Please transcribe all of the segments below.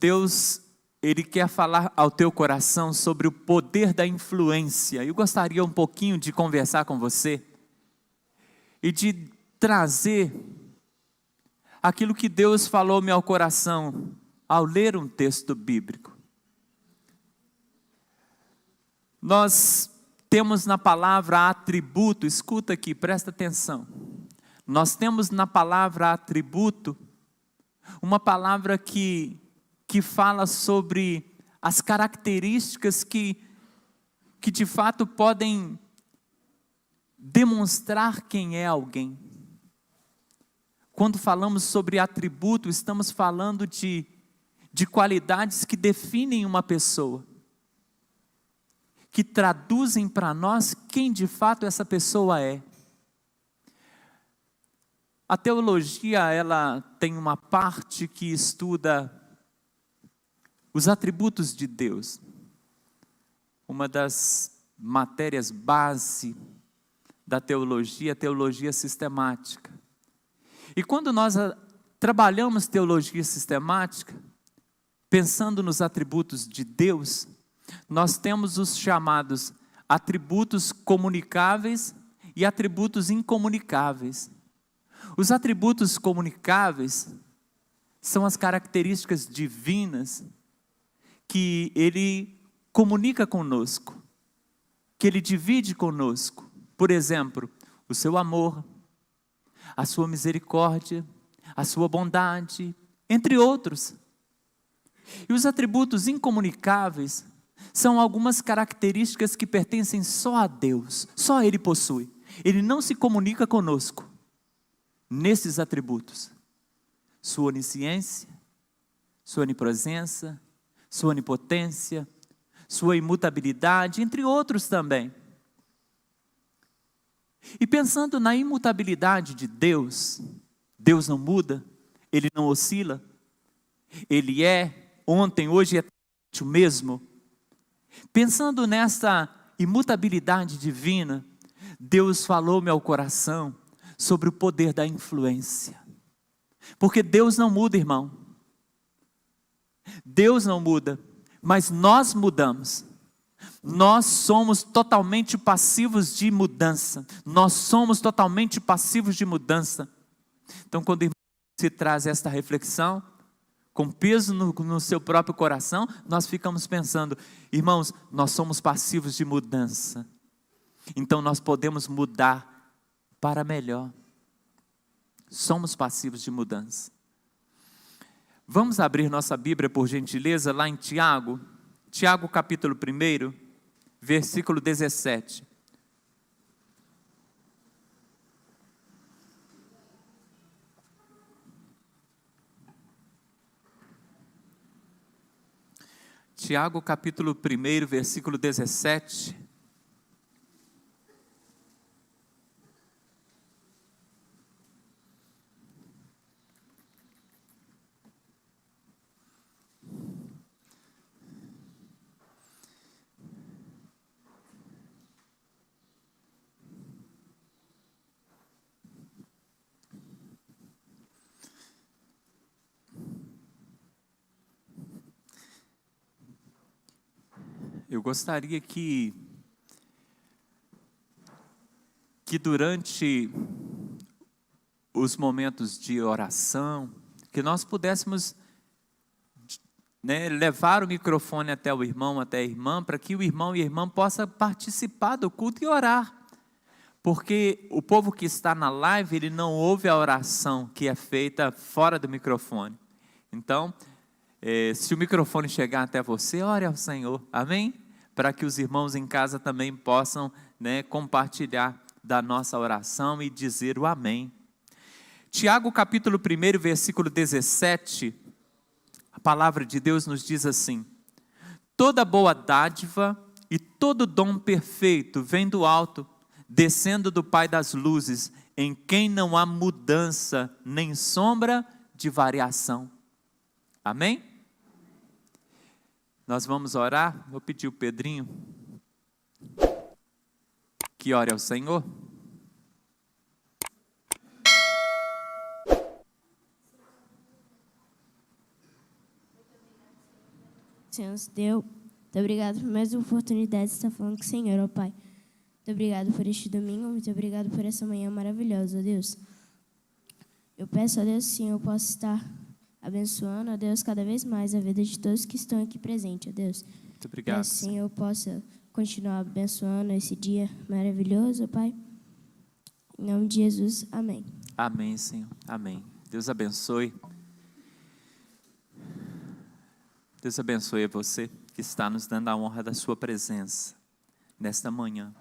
Deus, Ele quer falar ao teu coração sobre o poder da influência. Eu gostaria um pouquinho de conversar com você e de trazer aquilo que Deus falou ao meu coração ao ler um texto bíblico. Nós temos na palavra atributo, escuta aqui, presta atenção. Nós temos na palavra atributo uma palavra que fala sobre as características que de fato podem demonstrar quem é alguém. Quando falamos sobre atributo, estamos falando de qualidades que definem uma pessoa, que traduzem para nós quem de fato essa pessoa é. A teologia, ela tem uma parte que estuda os atributos de Deus. Uma das matérias base da teologia, a teologia sistemática. E quando nós trabalhamos teologia sistemática, pensando nos atributos de Deus, nós temos os chamados atributos comunicáveis e atributos incomunicáveis. Os atributos comunicáveis são as características divinas que Ele comunica conosco, que Ele divide conosco. Por exemplo, o seu amor, a sua misericórdia, a sua bondade, entre outros. E os atributos incomunicáveis são algumas características que pertencem só a Deus, só Ele possui. Ele não se comunica conosco nesses atributos: sua onisciência, sua onipresença, sua onipotência, sua imutabilidade, entre outros também. E pensando na imutabilidade de Deus, Deus não muda, Ele não oscila, Ele é ontem, hoje e eternamente o mesmo. Pensando nessa imutabilidade divina, Deus falou-me ao coração sobre o poder da influência. Porque Deus não muda, irmão. Deus não muda, mas nós mudamos. Nós somos totalmente passivos de mudança. Nós somos totalmente passivos de mudança. Então, quando o irmão se traz esta reflexão, com peso no seu próprio coração, nós ficamos pensando: irmãos, nós somos passivos de mudança. Então, nós podemos mudar para melhor. Somos passivos de mudança. Vamos abrir nossa Bíblia, por gentileza, lá em Tiago. Tiago capítulo 1, versículo 17. Tiago capítulo 1, versículo 17. Eu gostaria que durante os momentos de oração, que nós pudéssemos, levar o microfone até o irmão, até a irmã, para que o irmão e a irmã possam participar do culto e orar. Porque o povo que está na live, ele não ouve a oração que é feita fora do microfone. Então, se o microfone chegar até você, ore ao Senhor, amém? Para que os irmãos em casa também possam, compartilhar da nossa oração e dizer o amém. Tiago capítulo 1, versículo 17, a palavra de Deus nos diz assim: toda boa dádiva e todo dom perfeito vem do alto, descendo do Pai das luzes, em quem não há mudança nem sombra de variação. Amém? Nós vamos orar. Vou pedir o Pedrinho que ore ao Senhor. que o Senhor nos deu. Muito obrigado por mais uma oportunidade de estar falando com o Senhor, ó Pai. Muito obrigado por este domingo, muito obrigado por essa manhã maravilhosa, ó Deus. Eu peço, ó Deus, que o Senhor possa estar abençoando, ó Deus, cada vez mais a vida de todos que estão aqui presentes, ó Deus. Muito obrigado. Que assim eu possa continuar abençoando esse dia maravilhoso, ó Pai. Em nome de Jesus, amém. Amém, Senhor. Amém. Deus abençoe. Deus abençoe você que está nos dando a honra da sua presença nesta manhã.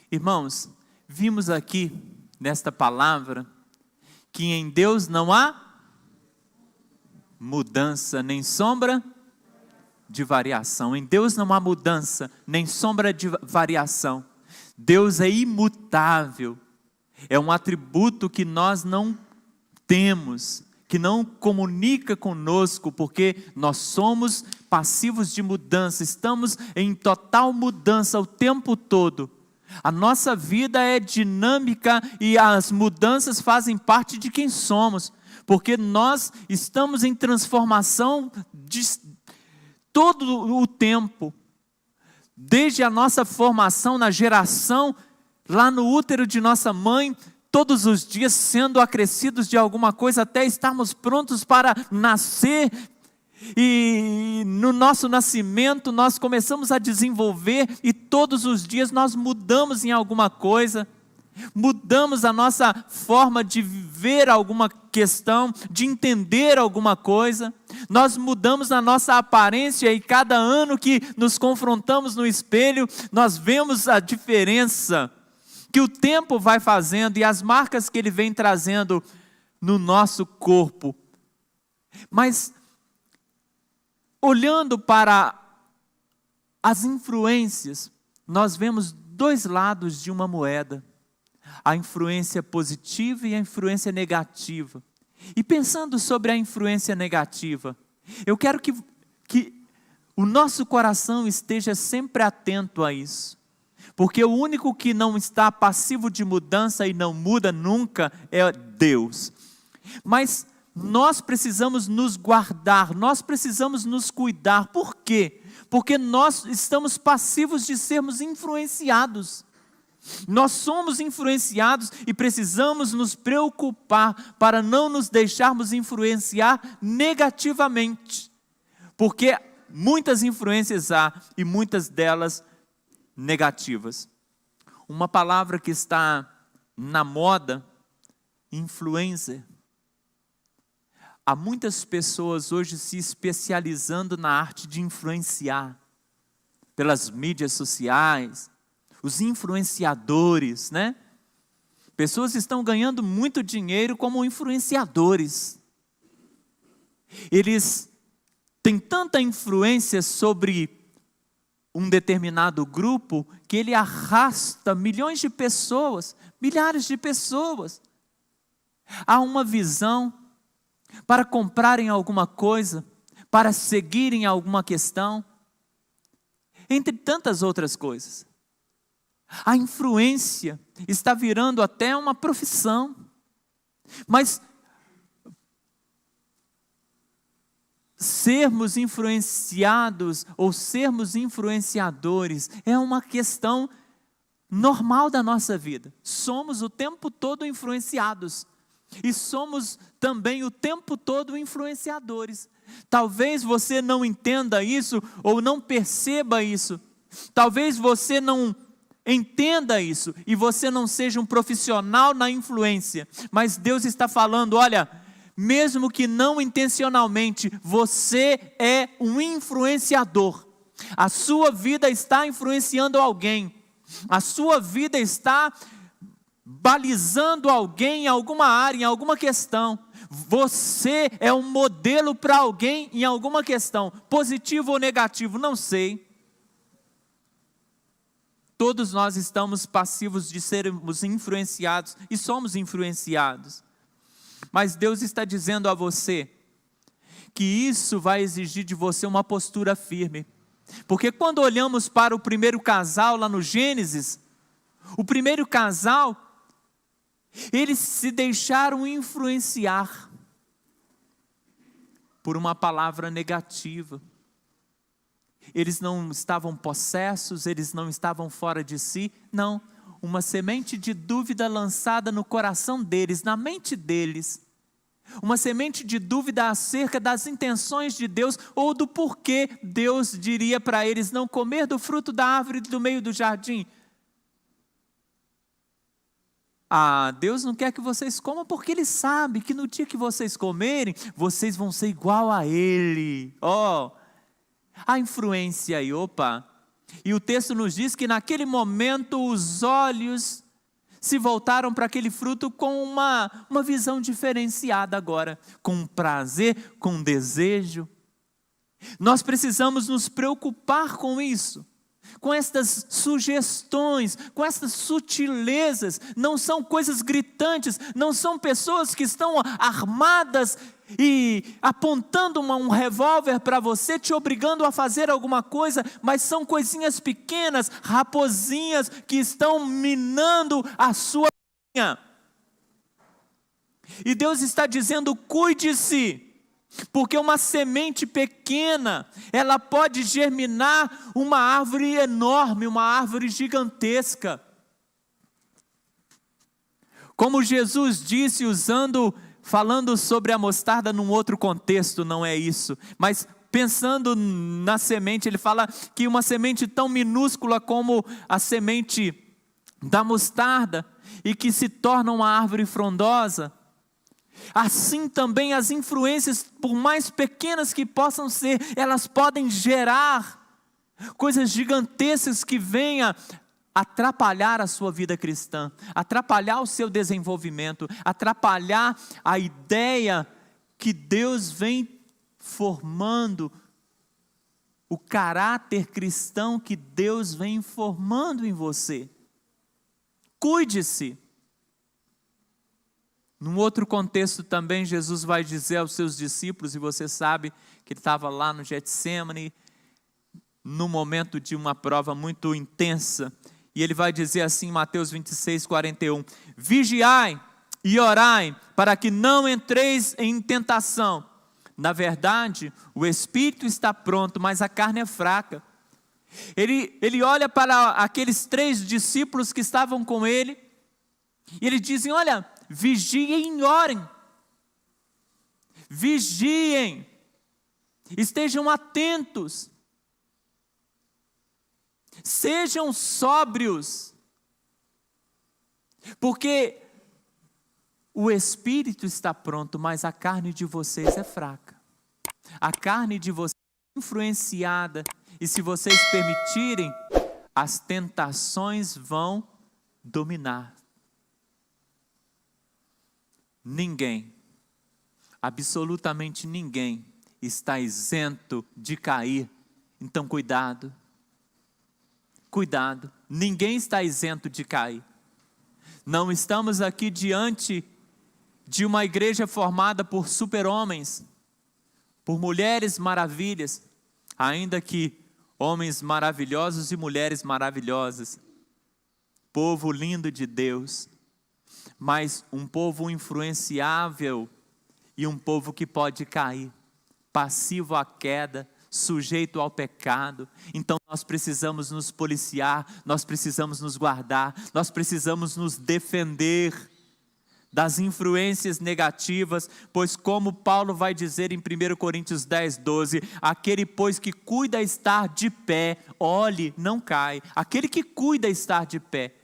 Irmãos, vimos aqui nesta palavra que em Deus não há mudança nem sombra de variação. Em Deus não há mudança nem sombra de variação. Deus é imutável. É um atributo que nós não temos, que não comunica conosco, porque nós somos passivos de mudança, estamos em total mudança o tempo todo. A nossa vida é dinâmica e as mudanças fazem parte de quem somos, porque nós estamos em transformação de todo o tempo, desde a nossa formação na geração, lá no útero de nossa mãe, todos os dias sendo acrescidos de alguma coisa até estarmos prontos para nascer. E no nosso nascimento nós começamos a desenvolver e todos os dias nós mudamos em alguma coisa. Mudamos a nossa forma de ver alguma questão, de entender alguma coisa. Nós mudamos a nossa aparência e cada ano que nos confrontamos no espelho, nós vemos a diferença que o tempo vai fazendo e as marcas que ele vem trazendo no nosso corpo. Mas, olhando para as influências, nós vemos dois lados de uma moeda. A influência positiva e a influência negativa. E pensando sobre a influência negativa, eu quero que o nosso coração esteja sempre atento a isso. Porque o único que não está passivo de mudança e não muda nunca é Deus. Mas nós precisamos nos guardar, nós precisamos nos cuidar. Por quê? Porque nós estamos passivos de sermos influenciados. Nós somos influenciados e precisamos nos preocupar para não nos deixarmos influenciar negativamente. Porque muitas influências há e muitas delas negativas. Uma palavra que está na moda, influencer. Há muitas pessoas hoje se especializando na arte de influenciar pelas mídias sociais, os influenciadores, né? Pessoas estão ganhando muito dinheiro como influenciadores. Eles têm tanta influência sobre um determinado grupo, que ele arrasta milhões de pessoas, milhares de pessoas. Há uma visão para comprarem alguma coisa, para seguirem alguma questão, entre tantas outras coisas. A influência está virando até uma profissão, mas sermos influenciados ou sermos influenciadores é uma questão normal da nossa vida. Somos o tempo todo influenciados e somos também o tempo todo influenciadores. Talvez você não entenda isso ou não perceba isso. Talvez você não entenda isso e você não seja um profissional na influência. Mas Deus está falando, olha, mesmo que não intencionalmente, você é um influenciador. A sua vida está influenciando alguém. A sua vida está balizando alguém em alguma área, em alguma questão. Você é um modelo para alguém em alguma questão, positivo ou negativo, não sei. Todos nós estamos passivos de sermos influenciados e somos influenciados. Mas Deus está dizendo a você que isso vai exigir de você uma postura firme. Porque quando olhamos para o primeiro casal lá no Gênesis, o primeiro casal, eles se deixaram influenciar por uma palavra negativa. eles não estavam possessos, eles não estavam fora de si, não. Uma semente de dúvida lançada no coração deles, na mente deles. Uma semente de dúvida acerca das intenções de Deus ou do porquê Deus diria para eles não comer do fruto da árvore do meio do jardim. Deus não quer que vocês comam porque Ele sabe que no dia que vocês comerem, vocês vão ser igual a Ele. A influência aí, E o texto nos diz que naquele momento os olhos se voltaram para aquele fruto com uma visão diferenciada agora, com prazer, com desejo. Nós precisamos nos preocupar com isso, com estas sugestões, com estas sutilezas. Não são coisas gritantes, não são pessoas que estão armadas e apontando um revólver para você, te obrigando a fazer alguma coisa, mas são coisinhas pequenas, raposinhas que estão minando a sua linha. E Deus está dizendo: cuide-se, porque uma semente pequena, ela pode germinar uma árvore enorme, uma árvore gigantesca. Como Jesus disse, falando sobre a mostarda num outro contexto, não é isso, mas pensando na semente, ele fala que uma semente tão minúscula como a semente da mostarda, e que se torna uma árvore frondosa, assim também as influências, por mais pequenas que possam ser, elas podem gerar coisas gigantescas que venham atrapalhar a sua vida cristã, atrapalhar o seu desenvolvimento, atrapalhar a ideia que Deus vem formando, o caráter cristão que Deus vem formando em você. Cuide-se. Num outro contexto também, Jesus vai dizer aos seus discípulos, e você sabe que ele estava lá no Getsêmani, no momento de uma prova muito intensa, e ele vai dizer assim em Mateus 26, 41, vigiai e orai, para que não entreis em tentação. Na verdade, o espírito está pronto, mas a carne é fraca. Ele olha para aqueles 3 discípulos que estavam com ele, e eles dizem: olha, vigiem e orem, vigiem, estejam atentos, sejam sóbrios, porque o espírito está pronto, mas a carne de vocês é fraca. A carne de vocês é influenciada, e se vocês permitirem, as tentações vão dominar. Ninguém, absolutamente ninguém, está isento de cair. Então cuidado, ninguém está isento de cair. Não estamos aqui diante de uma igreja formada por super-homens, por mulheres maravilhas, ainda que homens maravilhosos e mulheres maravilhosas, povo lindo de Deus, mas um povo influenciável e um povo que pode cair, passivo à queda, sujeito ao pecado. Então nós precisamos nos policiar, nós precisamos nos guardar, nós precisamos nos defender das influências negativas, pois como Paulo vai dizer em 1 Coríntios 10, 12, aquele pois que cuida estar de pé, olhe, não cai. Aquele que cuida estar de pé.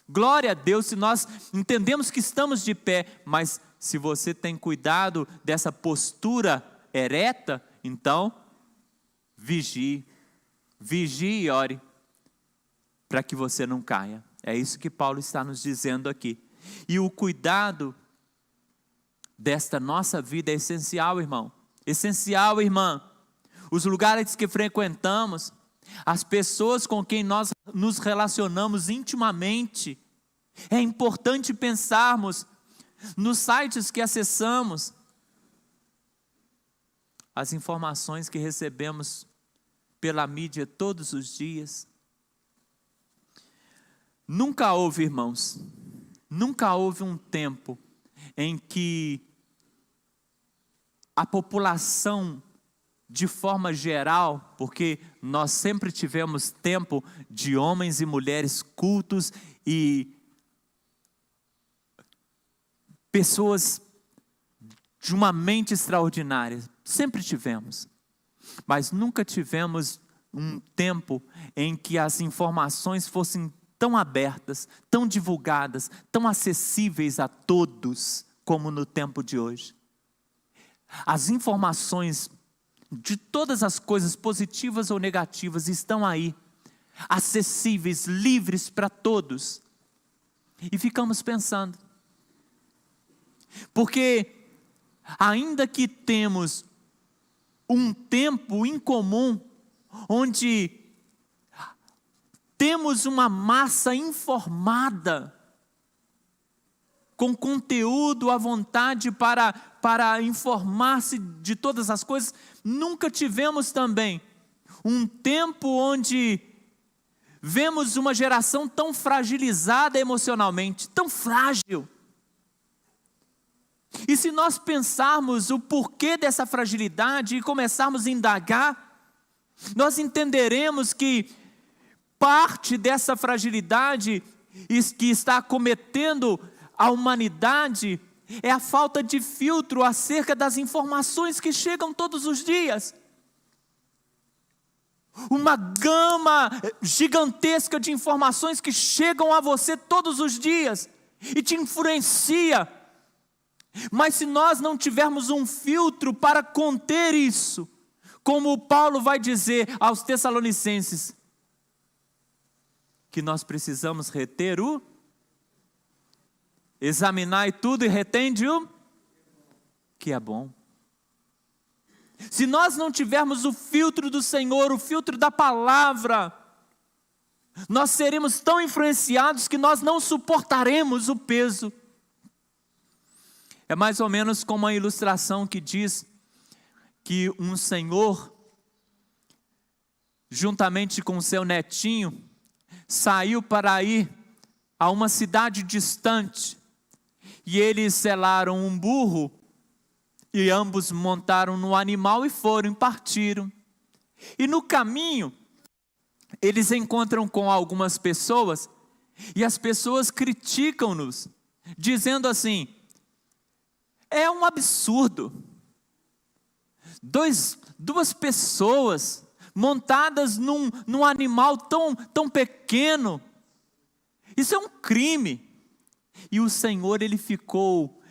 Glória a Deus se nós entendemos que estamos de pé, mas se você tem cuidado dessa postura ereta, então vigie e ore, para que você não caia. É isso que Paulo está nos dizendo aqui. E o cuidado desta nossa vida é essencial, irmão. Essencial, irmã. Os lugares que frequentamos, as pessoas com quem nós nos relacionamos intimamente. É importante pensarmos nos sites que acessamos, as informações que recebemos pela mídia todos os dias. Nunca houve, irmãos, nunca houve um tempo em que a população de forma geral, porque nós sempre tivemos tempo de homens e mulheres cultos e pessoas de uma mente extraordinária, sempre tivemos, mas nunca tivemos um tempo em que as informações fossem tão abertas, tão divulgadas, tão acessíveis a todos, como no tempo de hoje. As informações de todas as coisas positivas ou negativas estão aí, acessíveis, livres para todos. E ficamos pensando, porque ainda que temos um tempo em comum, onde temos uma massa informada, com conteúdo à vontade para informar-se de todas as coisas, nunca tivemos também um tempo onde vemos uma geração tão fragilizada emocionalmente, tão frágil. E se nós pensarmos o porquê dessa fragilidade e começarmos a indagar, nós entenderemos que parte dessa fragilidade que está acometendo a humanidade é a falta de filtro acerca das informações que chegam todos os dias. Uma gama gigantesca de informações que chegam a você todos os dias e te influencia. Mas se nós não tivermos um filtro para conter isso, como Paulo vai dizer aos Tessalonicenses, que nós precisamos reter o, examinar tudo e retende o que é bom. Se nós não tivermos o filtro do Senhor, o filtro da palavra, nós seremos tão influenciados que nós não suportaremos o peso. É mais ou menos como a ilustração que diz que um senhor, juntamente com seu netinho, saiu para ir a uma cidade distante, e eles selaram um burro, e ambos montaram no animal e foram, partiram. E no caminho, eles encontram com algumas pessoas, e as pessoas criticam-nos, dizendo assim: é um absurdo, duas pessoas montadas num animal tão pequeno, isso é um crime. E o Senhor, ele ficou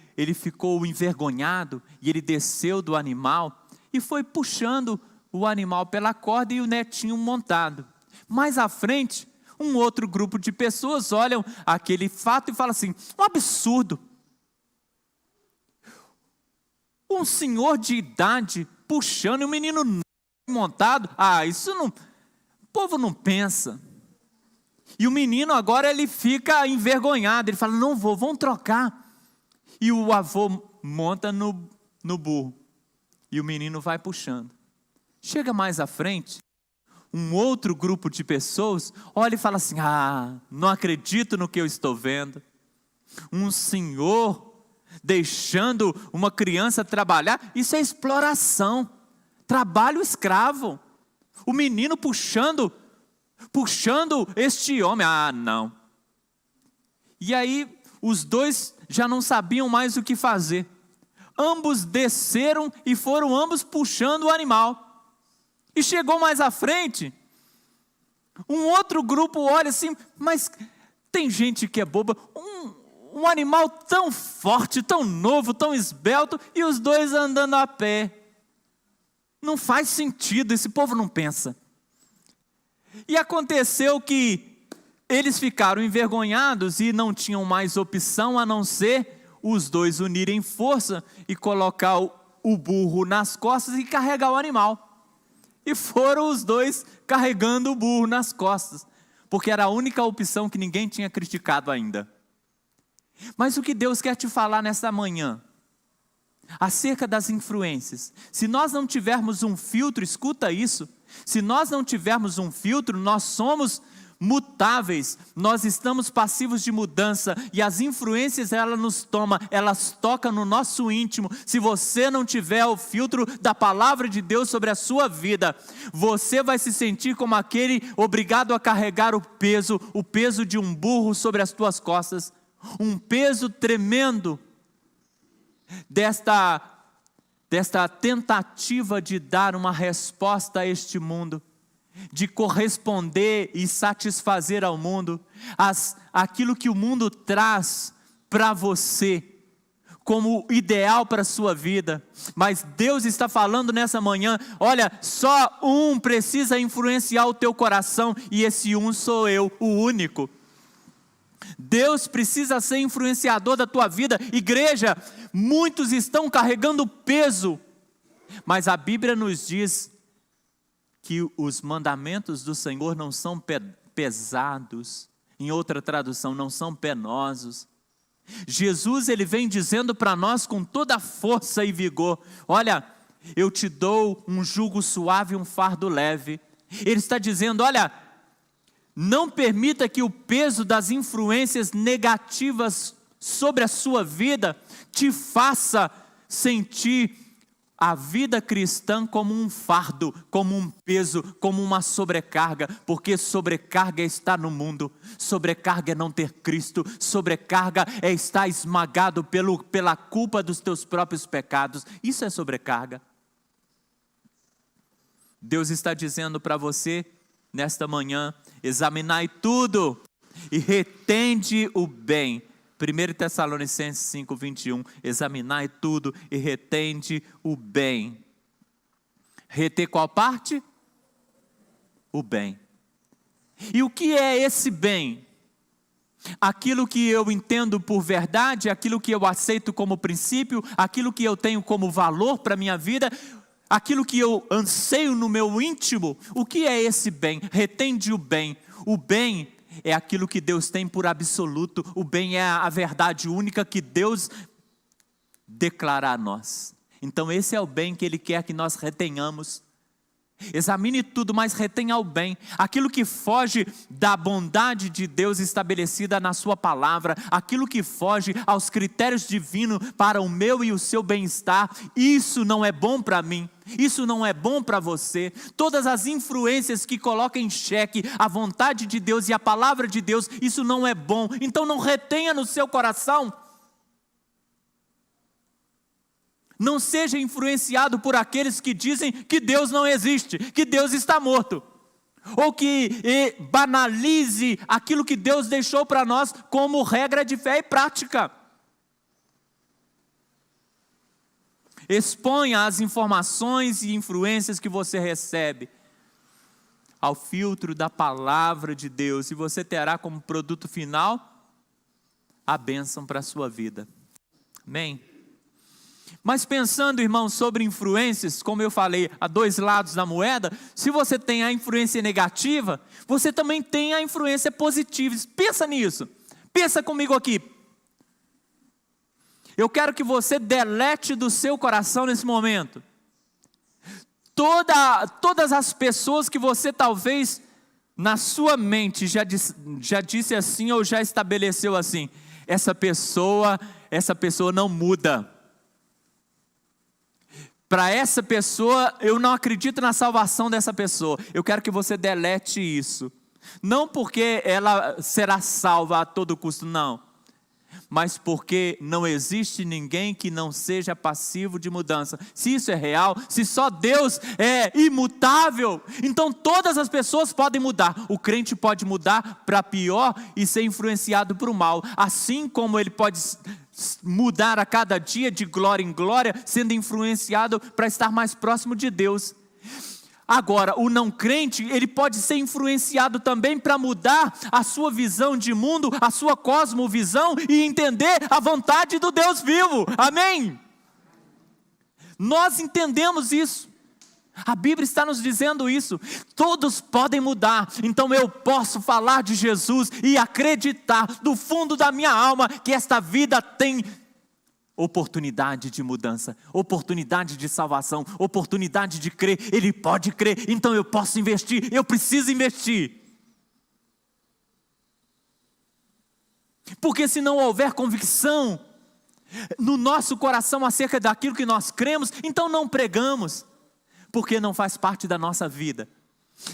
envergonhado, e ele desceu do animal e foi puxando o animal pela corda e o netinho montado. Mais à frente, um outro grupo de pessoas olham aquele fato e falam assim: um absurdo, um senhor de idade puxando e um menino montado, isso não, o povo não pensa. E o menino agora ele fica envergonhado, ele fala: não vou, vamos trocar. E o avô monta no burro, e o menino vai puxando. Chega mais à frente, um outro grupo de pessoas olha e fala assim: não acredito no que eu estou vendo. Um senhor deixando uma criança trabalhar, isso é exploração, trabalho escravo. O menino puxando este homem, não. E aí os dois já não sabiam mais o que fazer. Ambos desceram e foram ambos puxando o animal. E chegou mais à frente, um outro grupo olha assim: mas tem gente que é boba, um animal tão forte, tão novo, tão esbelto, e os dois andando a pé. Não faz sentido, esse povo não pensa. E aconteceu que eles ficaram envergonhados e não tinham mais opção a não ser os dois unirem força e colocar o burro nas costas e carregar o animal. E foram os dois carregando o burro nas costas, porque era a única opção que ninguém tinha criticado ainda. Mas o que Deus quer te falar nesta manhã, acerca das influências, se nós não tivermos um filtro, escuta isso, se nós não tivermos um filtro, nós somos mutáveis, nós estamos passivos de mudança, e as influências elas tocam no nosso íntimo. Se você não tiver o filtro da palavra de Deus sobre a sua vida, você vai se sentir como aquele obrigado a carregar o peso de um burro sobre as tuas costas, um peso tremendo desta tentativa de dar uma resposta a este mundo, de corresponder e satisfazer ao mundo, aquilo que o mundo traz para você, como ideal para a sua vida. Mas Deus está falando nessa manhã, olha, só um precisa influenciar o teu coração, e esse um sou eu, o único. Deus precisa ser influenciador da tua vida. Igreja, muitos estão carregando peso, mas a Bíblia nos diz que os mandamentos do Senhor não são pesados, em outra tradução, não são penosos. Jesus, ele vem dizendo para nós com toda a força e vigor, olha, eu te dou um jugo suave e um fardo leve. Ele está dizendo, olha, não permita que o peso das influências negativas sobre a sua vida te faça sentir a vida cristã como um fardo, como um peso, como uma sobrecarga, porque sobrecarga é estar no mundo, sobrecarga é não ter Cristo, sobrecarga é estar esmagado pela culpa dos teus próprios pecados. Isso é sobrecarga. Deus está dizendo para você, nesta manhã, examinai tudo e retende o bem. 1 Tessalonicenses 5:21, examinai tudo e retende o bem. Reter qual parte? O bem. E o que é esse bem? Aquilo que eu entendo por verdade, aquilo que eu aceito como princípio, aquilo que eu tenho como valor para a minha vida, aquilo que eu anseio no meu íntimo. O que é esse bem? Retende o bem. O bem é aquilo que Deus tem por absoluto. O bem é a verdade única que Deus declara a nós. Então esse é o bem que Ele quer que nós retenhamos. Examine tudo, mas retenha o bem. Aquilo que foge da bondade de Deus estabelecida na sua palavra, aquilo que foge aos critérios divinos para o meu e o seu bem-estar, isso não é bom para mim. Isso não é bom para você. Todas as influências que colocam em xeque a vontade de Deus e a palavra de Deus, isso não é bom. Então não retenha no seu coração. Não seja influenciado por aqueles que dizem que Deus não existe, que Deus está morto, ou que banalize aquilo que Deus deixou para nós como regra de fé e prática. Exponha as informações e influências que você recebe ao filtro da palavra de Deus, e você terá como produto final a bênção para a sua vida. Amém? Mas pensando, irmão, sobre influências, como eu falei, há dois lados da moeda. Se você tem a influência negativa, você também tem a influência positiva. Pensa nisso. Pensa comigo aqui. Eu quero que você delete do seu coração nesse momento todas as pessoas que você talvez na sua mente já disse assim ou já estabeleceu assim. Essa pessoa não muda. Para essa pessoa, eu não acredito na salvação dessa pessoa. Eu quero que você delete isso. Não porque ela será salva a todo custo, não. Mas porque não existe ninguém que não seja passivo de mudança. Se isso é real, se só Deus é imutável, então todas as pessoas podem mudar. O crente pode mudar para pior e ser influenciado por o mal. Assim como ele pode mudar a cada dia de glória em glória, sendo influenciado para estar mais próximo de Deus. Agora, o não crente, ele pode ser influenciado também para mudar a sua visão de mundo, a sua cosmovisão e entender a vontade do Deus vivo. Amém? Nós entendemos isso. A Bíblia está nos dizendo isso. Todos podem mudar. Então eu posso falar de Jesus e acreditar do fundo da minha alma que esta vida tem oportunidade de mudança, oportunidade de salvação, oportunidade de crer. Ele pode crer, então eu posso investir, eu preciso investir. Porque se não houver convicção no nosso coração acerca daquilo que nós cremos, então não pregamos, porque não faz parte da nossa vida.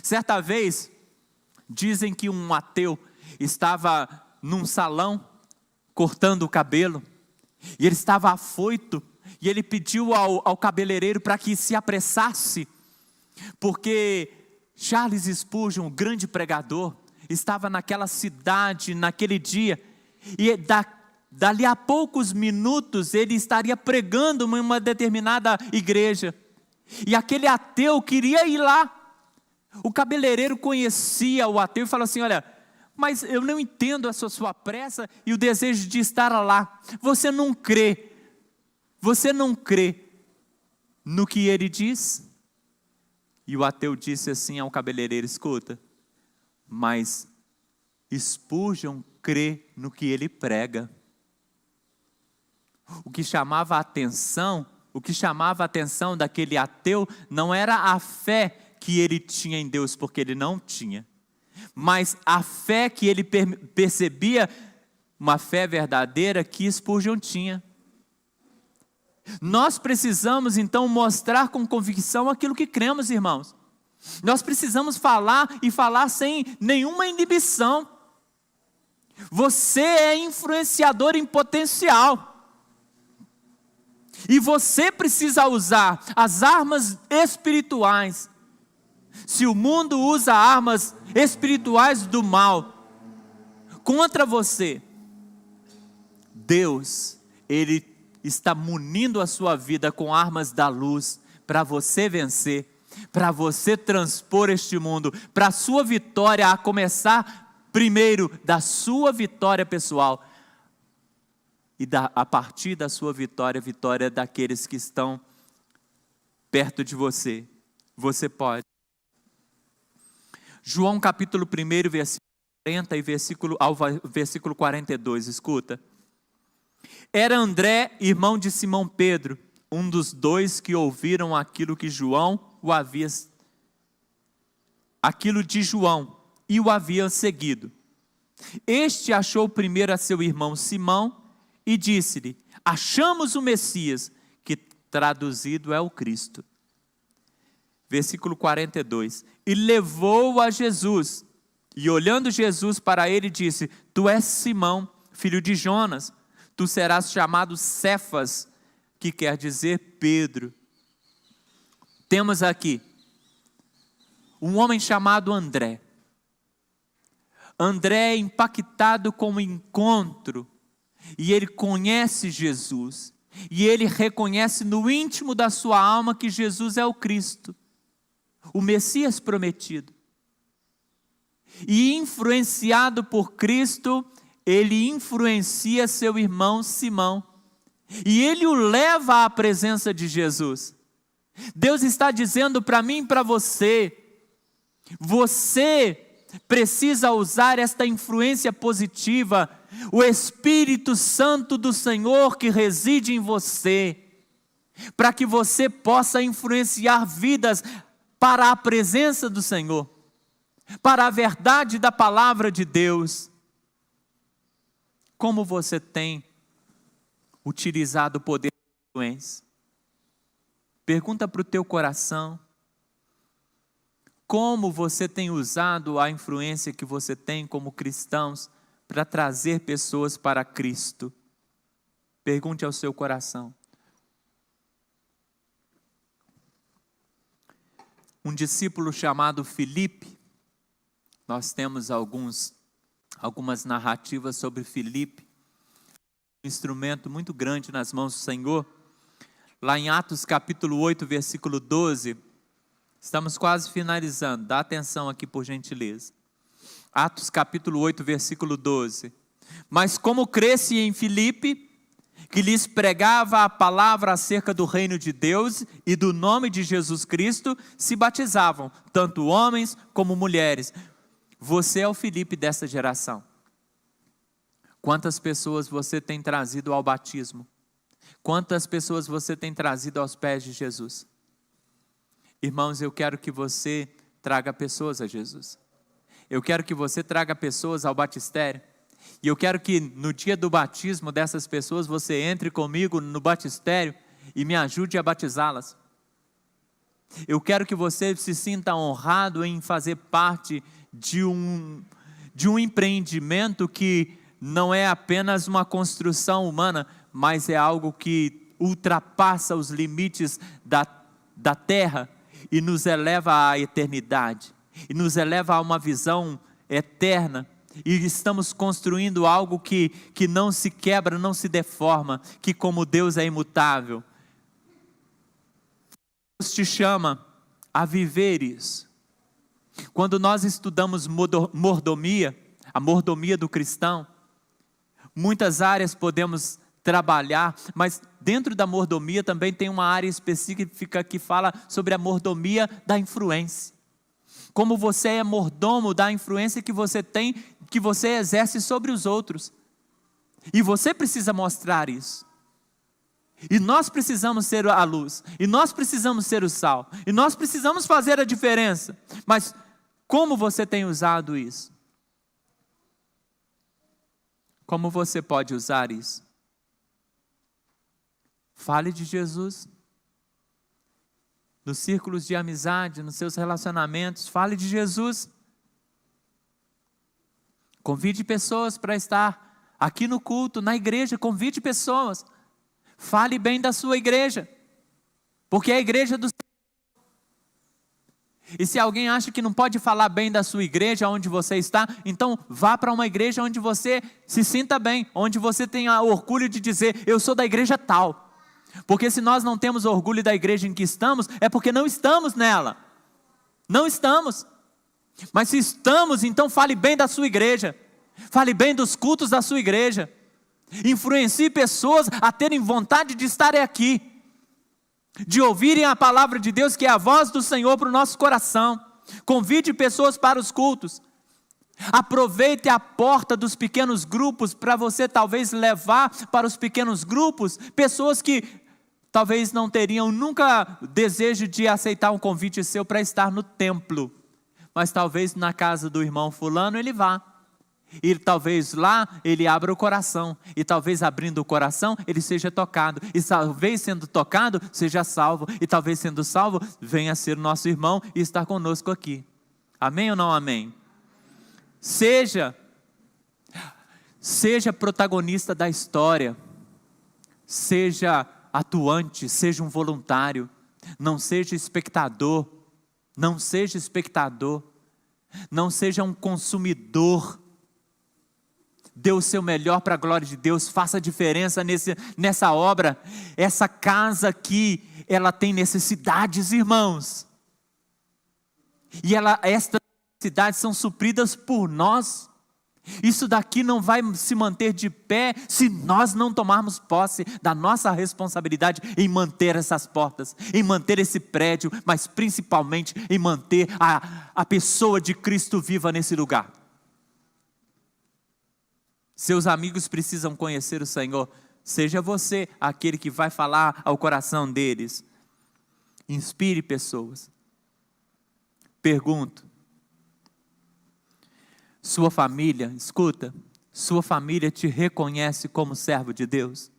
Certa vez, dizem que um ateu estava num salão cortando o cabelo, e ele estava afoito, e ele pediu ao cabeleireiro para que se apressasse, porque Charles Spurgeon, o grande pregador, estava naquela cidade, naquele dia, e dali a poucos minutos ele estaria pregando em uma determinada igreja, e aquele ateu queria ir lá. O cabeleireiro conhecia o ateu e falou assim: olha, mas eu não entendo essa sua pressa e o desejo de estar lá. Você não crê no que ele diz? E o ateu disse assim ao cabeleireiro: escuta, mas Spurgeon crê no que ele prega. O que chamava a atenção daquele ateu não era a fé que ele tinha em Deus, porque ele não tinha, mas a fé que ele percebia, uma fé verdadeira que Spurgeon tinha. Nós precisamos então mostrar com convicção aquilo que cremos, irmãos. Nós precisamos falar e falar sem nenhuma inibição. Você é influenciador em potencial. E você precisa usar as armas espirituais. Se o mundo usa armas espirituais do mal contra você, Deus, Ele está munindo a sua vida com armas da luz para você vencer, para você transpor este mundo, para a sua vitória, a começar primeiro da sua vitória pessoal e a partir da sua vitória, vitória daqueles que estão perto de você. Você pode. João capítulo 1, versículo 40 e versículo 42, escuta. Era André, irmão de Simão Pedro, um dos dois que ouviram aquilo de João e o havia seguido. Este achou primeiro a seu irmão Simão e disse-lhe: achamos o Messias, que traduzido é o Cristo. Versículo 42, e levou a Jesus, e olhando Jesus para ele disse: tu és Simão, filho de Jonas, tu serás chamado Cefas, que quer dizer Pedro. Temos aqui um homem chamado André. André é impactado com o encontro, e ele conhece Jesus, e ele reconhece no íntimo da sua alma que Jesus é o Cristo, o Messias prometido. E influenciado por Cristo, ele influencia seu irmão Simão, e ele o leva à presença de Jesus. Deus está dizendo para mim e para você, você precisa usar esta influência positiva, o Espírito Santo do Senhor que reside em você, para que você possa influenciar vidas para a presença do Senhor, para a verdade da palavra de Deus. Como você tem utilizado o poder da influência? Pergunta para o teu coração. Como você tem usado a influência que você tem como cristãos para trazer pessoas para Cristo? Pergunte ao seu coração. Um discípulo chamado Filipe, nós temos algumas narrativas sobre Filipe, um instrumento muito grande nas mãos do Senhor. Lá em Atos capítulo 8, versículo 12, estamos quase finalizando, dá atenção aqui por gentileza. Atos capítulo 8, versículo 12. Mas como cresce em Filipe, que lhes pregava a palavra acerca do reino de Deus e do nome de Jesus Cristo, se batizavam, tanto homens como mulheres. Você é o Filipe dessa geração. Quantas pessoas você tem trazido ao batismo? Quantas pessoas você tem trazido aos pés de Jesus? Irmãos, eu quero que você traga pessoas a Jesus. Eu quero que você traga pessoas ao batistério. E eu quero que no dia do batismo dessas pessoas, você entre comigo no batistério e me ajude a batizá-las. Eu quero que você se sinta honrado em fazer parte de um empreendimento que não é apenas uma construção humana, mas é algo que ultrapassa os limites da terra e nos eleva à eternidade, e nos eleva a uma visão eterna, e estamos construindo algo que não se quebra, não se deforma, que como Deus é imutável. Deus te chama a viver isso. Quando nós estudamos mordomia, a mordomia do cristão, muitas áreas podemos trabalhar, mas dentro da mordomia também tem uma área específica que fala sobre a mordomia da influência. Como você é mordomo da influência que você tem, que você exerce sobre os outros. E você precisa mostrar isso. E nós precisamos ser a luz, e nós precisamos ser o sal, e nós precisamos fazer a diferença. Mas como você tem usado isso? Como você pode usar isso? Fale de Jesus. Nos círculos de amizade, nos seus relacionamentos, fale de Jesus. Convide pessoas para estar aqui no culto, na igreja, convide pessoas. Fale bem da sua igreja, porque é a igreja do Senhor. E se alguém acha que não pode falar bem da sua igreja, onde você está, então vá para uma igreja onde você se sinta bem, onde você tenha orgulho de dizer, eu sou da igreja tal. Porque se nós não temos orgulho da igreja em que estamos, é porque não estamos nela. Não estamos. Mas se estamos, então fale bem da sua igreja. Fale bem dos cultos da sua igreja. Influencie pessoas a terem vontade de estarem aqui, de ouvirem a palavra de Deus, que é a voz do Senhor para o nosso coração. Convide pessoas para os cultos. Aproveite a porta dos pequenos grupos para você talvez levar para os pequenos grupos pessoas que talvez não teriam nunca desejo de aceitar um convite seu para estar no templo, mas talvez na casa do irmão fulano ele vá. E talvez lá ele abra o coração, e talvez abrindo o coração ele seja tocado, e talvez sendo tocado seja salvo, e talvez sendo salvo venha ser nosso irmão e estar conosco aqui. Amém ou não amém? Seja protagonista da história, seja atuante, seja um voluntário, não seja espectador, não seja um consumidor. Dê o seu melhor para a glória de Deus, faça a diferença nessa obra. Essa casa aqui, ela tem necessidades, irmãos. E estas necessidades são supridas por nós. Isso daqui não vai se manter de pé se nós não tomarmos posse da nossa responsabilidade em manter essas portas, em manter esse prédio, mas principalmente em manter a pessoa de Cristo viva nesse lugar. Seus amigos precisam conhecer o Senhor. Seja você aquele que vai falar ao coração deles. Inspire pessoas. Pergunto. Sua família, escuta, sua família te reconhece como servo de Deus?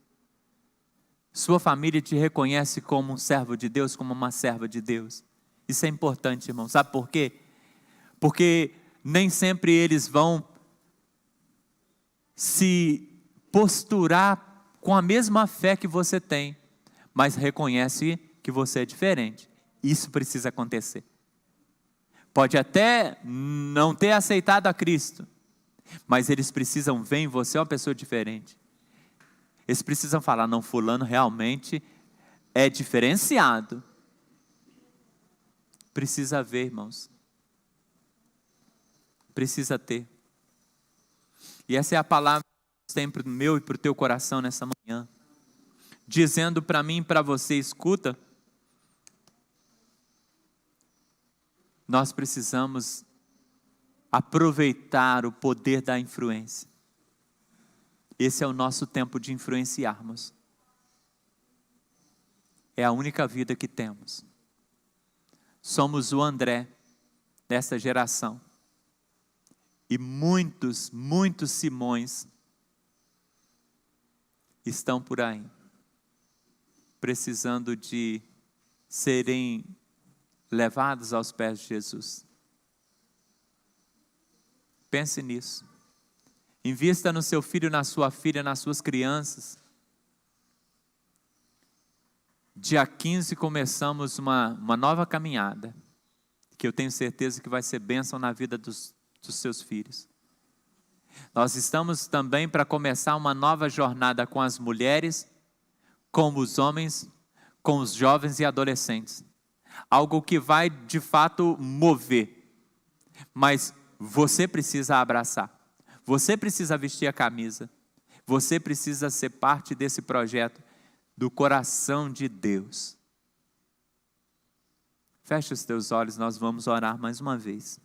Sua família te reconhece como um servo de Deus, como uma serva de Deus? Isso é importante, irmão. Sabe por quê? Porque nem sempre eles vão se posturar com a mesma fé que você tem, mas reconhece que você é diferente. Isso precisa acontecer. Pode até não ter aceitado a Cristo, mas eles precisam ver em você uma pessoa diferente. Eles precisam falar, não, fulano realmente é diferenciado. Precisa ver, irmãos. Precisa ter. E essa é a palavra que tem para o meu e para o teu coração nessa manhã. Dizendo para mim e para você, escuta. Nós precisamos aproveitar o poder da influência. Esse é o nosso tempo de influenciarmos. É a única vida que temos. Somos o André dessa geração. E muitos, muitos Simões estão por aí, precisando de serem levados aos pés de Jesus. Pense nisso. Invista no seu filho, na sua filha, nas suas crianças. Dia 15 começamos uma nova caminhada, que eu tenho certeza que vai ser bênção na vida dos seus filhos. Nós estamos também para começar uma nova jornada com as mulheres, com os homens, com os jovens e adolescentes. Algo que vai de fato mover, mas você precisa abraçar, você precisa vestir a camisa, você precisa ser parte desse projeto do coração de Deus. Feche os teus olhos, nós vamos orar mais uma vez.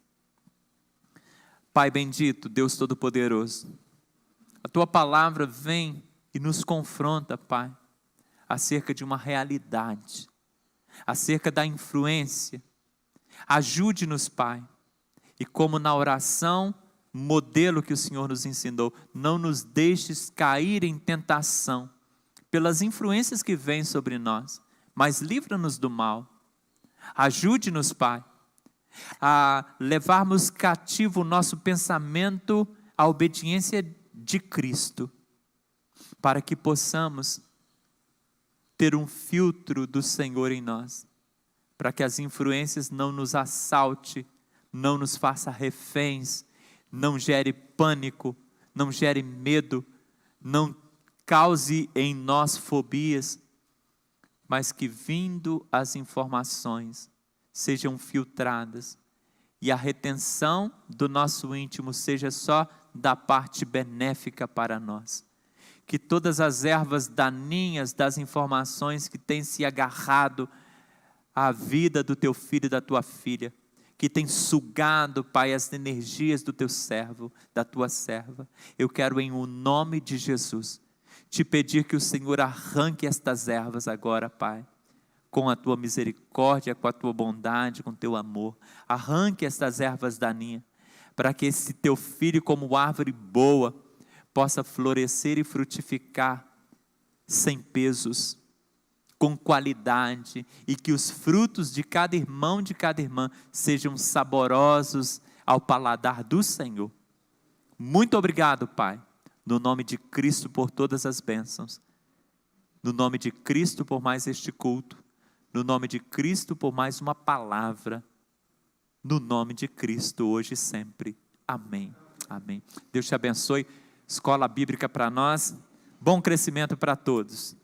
Pai bendito, Deus Todo-Poderoso, a Tua palavra vem e nos confronta, Pai, acerca de uma realidade, acerca da influência. Ajude-nos, Pai, e como na oração, modelo que o Senhor nos ensinou, não nos deixes cair em tentação, pelas influências que vêm sobre nós, mas livra-nos do mal. Ajude-nos, Pai, a levarmos cativo o nosso pensamento à obediência de Cristo, para que possamos ter um filtro do Senhor em nós, para que as influências não nos assalte, não nos faça reféns, não gere pânico, não gere medo, não cause em nós fobias, mas que vindo as informações sejam filtradas e a retenção do nosso íntimo seja só da parte benéfica para nós. Que todas as ervas daninhas das informações que têm se agarrado à vida do teu filho e da tua filha, que tem sugado, Pai, as energias do teu servo, da tua serva, eu quero em o nome de Jesus te pedir que o Senhor arranque estas ervas agora, Pai, com a tua misericórdia, com a tua bondade, com o teu amor. Arranque estas ervas daninhas, para que esse teu filho, como árvore boa, possa florescer e frutificar sem pesos, com qualidade, e que os frutos de cada irmão, de cada irmã, sejam saborosos ao paladar do Senhor. Muito obrigado, Pai, no nome de Cristo por todas as bênçãos, no nome de Cristo por mais este culto, no nome de Cristo por mais uma palavra, no nome de Cristo hoje e sempre. Amém. Amém. Deus te abençoe. Escola bíblica para nós. Bom crescimento para todos.